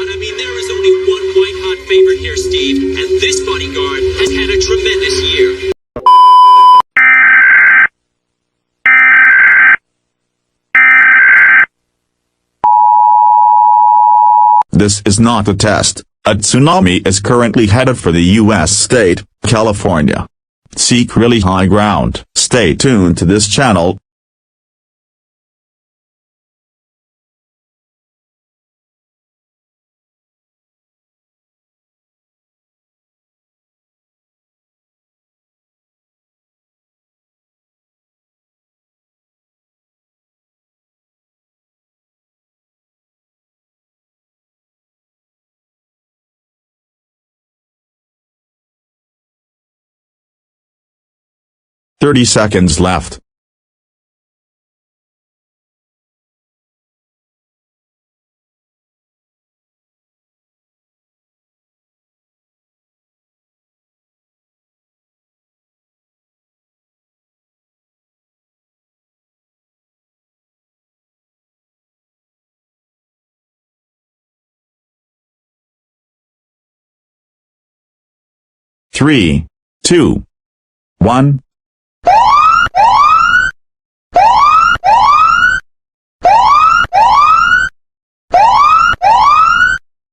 But I mean, there is only one white-hot favorite here, Steve, and this bodyguard has had a tremendous year. This is not a test. A tsunami is currently headed for the U.S. state, California. Seek really high ground. Stay tuned to this channel. "30 seconds left. Three, two, one.